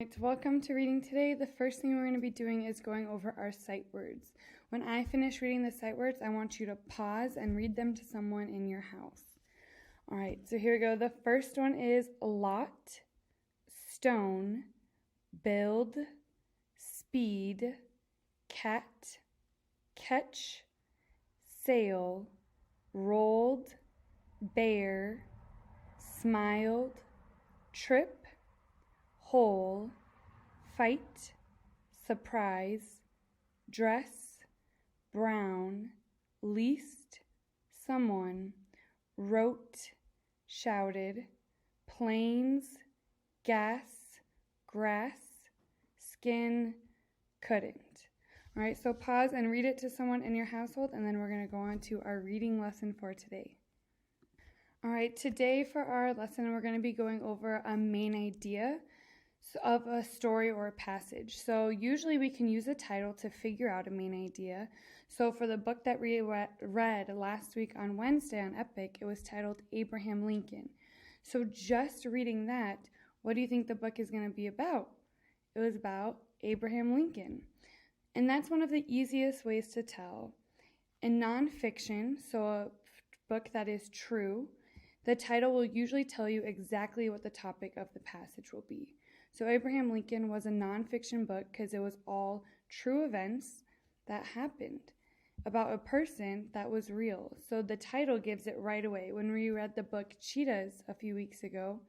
right, welcome to reading today. The first thing we're going to be doing is going over our sight words. When I finish reading the sight words, I want you to pause and read them to someone in your house. All right, so here we go. The first one is lot, stone, build, speed, cat, catch, sail, rolled, bear, smiled, trip, whole, fight, surprise, dress, brown, least, someone, wrote, shouted, planes, gas, grass, skin, couldn't. All right, so pause and read it to someone in your household, and then we're going to go on to our reading lesson for today. All right, today for our lesson, we're going to be going over a main idea of a story or a passage. So usually we can use a title to figure out a main idea. So for the book that we read last week on Wednesday on Epic, it was titled Abraham Lincoln. So just reading that, what do you think the book is going to be about? It was about Abraham Lincoln. And that's one of the easiest ways to tell. In nonfiction, so a book that is true, the title will usually tell you exactly what the topic of the passage will be. So Abraham Lincoln was a nonfiction book because it was all true events that happened about a person that was real. So the title gives it right away. When we read the book Cheetahs a few weeks ago,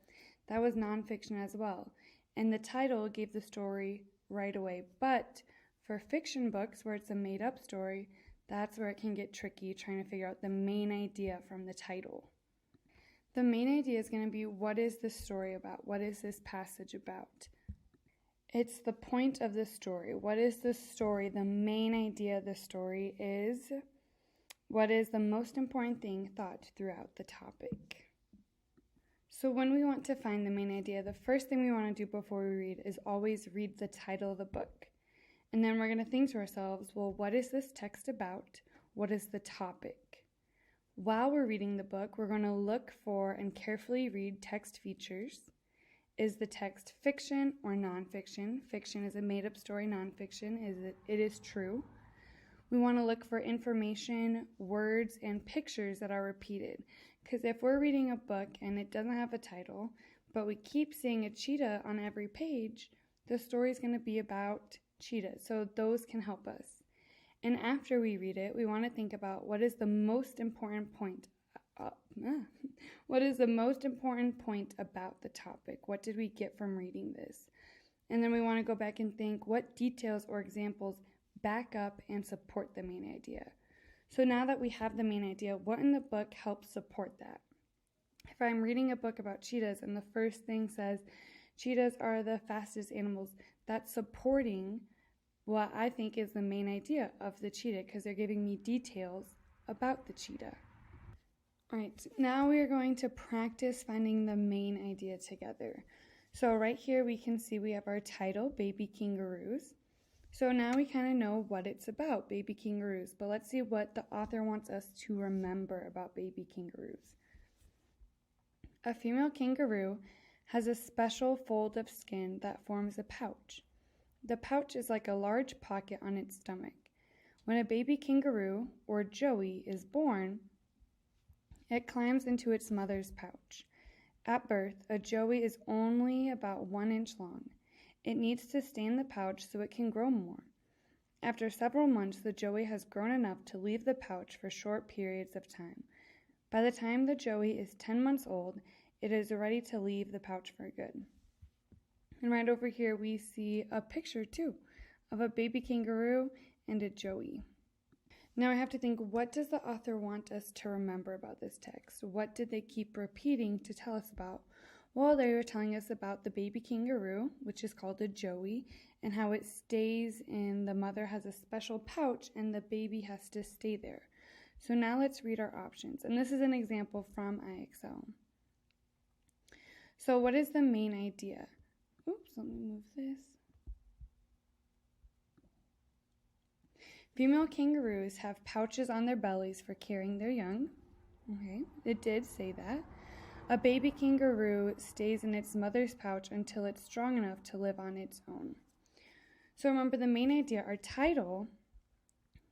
that was nonfiction as well. And the title gave the story right away. But for fiction books where it's a made-up story, that's where it can get tricky trying to figure out the main idea from the title. The main idea is going to be, what is this story about? What is this passage about? It's the point of the story. What is the story? The main idea of the story is what is the most important thing thought throughout the topic. So when we want to find the main idea, the first thing we want to do before we read is always read the title of the book. And then we're going to think to ourselves, well, what is this text about? What is the topic? While we're reading the book, we're going to look for and carefully read text features. Is the text fiction or nonfiction? Fiction is a made-up story. Nonfiction is it is true. We want to look for information, words, and pictures that are repeated. Because if we're reading a book and it doesn't have a title, but we keep seeing a cheetah on every page, the story is going to be about cheetahs. So those can help us. And after we read it, we want to think about what is the most important point. What is the most important point about the topic? What did we get from reading this? And then we want to go back and think what details or examples back up and support the main idea. So now that we have the main idea, what in the book helps support that? If I'm reading a book about cheetahs and the first thing says cheetahs are the fastest animals, that's supporting what I think is the main idea of the cheetah because they're giving me details about the cheetah. All right, now we are going to practice finding the main idea together. So right here we can see we have our title, Baby Kangaroos. So now we kind of know what it's about, baby kangaroos, but let's see what the author wants us to remember about baby kangaroos. A female kangaroo has a special fold of skin that forms a pouch. The pouch is like a large pocket on its stomach. When a baby kangaroo, or joey, is born, it climbs into its mother's pouch. At birth, a joey is only about 1 inch long. It needs to stay in the pouch so it can grow more. After several months, the joey has grown enough to leave the pouch for short periods of time. By the time the joey is 10 months old, it is ready to leave the pouch for good. And right over here, we see a picture, too, of a baby kangaroo and a joey. Now I have to think, what does the author want us to remember about this text? What did they keep repeating to tell us about? Well, they were telling us about the baby kangaroo, which is called a joey, and how it stays in, the mother has a special pouch, and the baby has to stay there. So now let's read our options. And this is an example from IXL. So what is the main idea? Oops, let me move this. Female kangaroos have pouches on their bellies for carrying their young. Okay, it did say that. A baby kangaroo stays in its mother's pouch until it's strong enough to live on its own. So remember the main idea, our title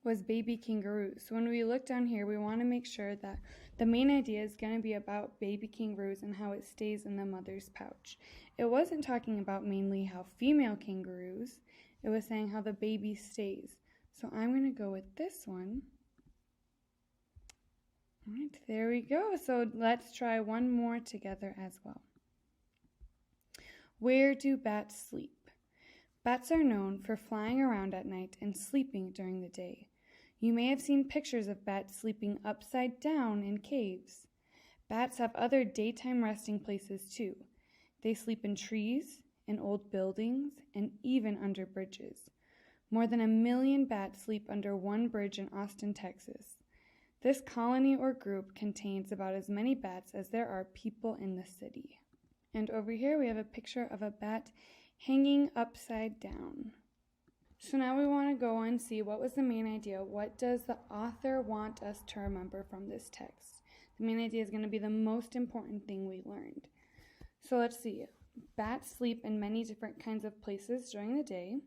was baby kangaroos. So when we look down here, we want to make sure that the main idea is going to be about baby kangaroos and how it stays in the mother's pouch. It wasn't talking about mainly how female kangaroos, it was saying how the baby stays. So I'm going to go with this one. All right, there we go. So let's try one more together as well. Where do bats sleep? Bats are known for flying around at night and sleeping during the day. You may have seen pictures of bats sleeping upside down in caves. Bats have other daytime resting places too. They sleep in trees, in old buildings, and even under bridges. More than 1 million bats sleep under one bridge in Austin, Texas. This colony or group contains about as many bats as there are people in the city. And over here we have a picture of a bat hanging upside down. So now we want to go and see what was the main idea. What does the author want us to remember from this text? The main idea is going to be the most important thing we learned. So let's see. Bats sleep in many different kinds of places during the day.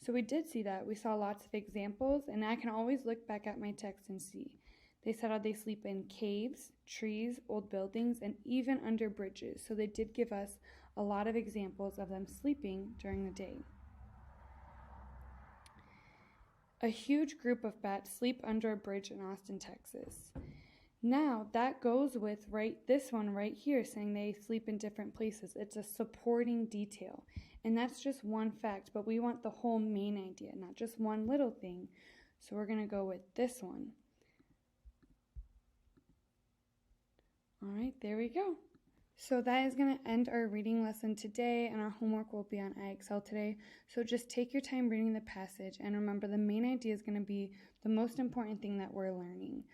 So we did see that. We saw lots of examples, and I can always look back at my text and see. They said how they sleep in caves, trees, old buildings, and even under bridges. So they did give us a lot of examples of them sleeping during the day. A huge group of bats sleep under a bridge in Austin, Texas. Now that goes with this one right here saying they sleep in different places. It's a supporting detail. And that's just one fact, but we want the whole main idea, not just one little thing. So we're going to go with this one. All right, there we go. So that is going to end our reading lesson today, and our homework will be on IXL today. So just take your time reading the passage, and remember the main idea is going to be the most important thing that we're learning.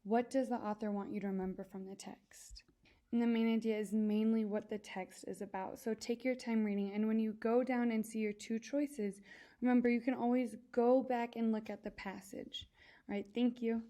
What does the author want you to remember from the text? And the main idea is mainly what the text is about. So take your time reading, and when you go down and see your two choices, remember you can always go back and look at the passage. All right, thank you.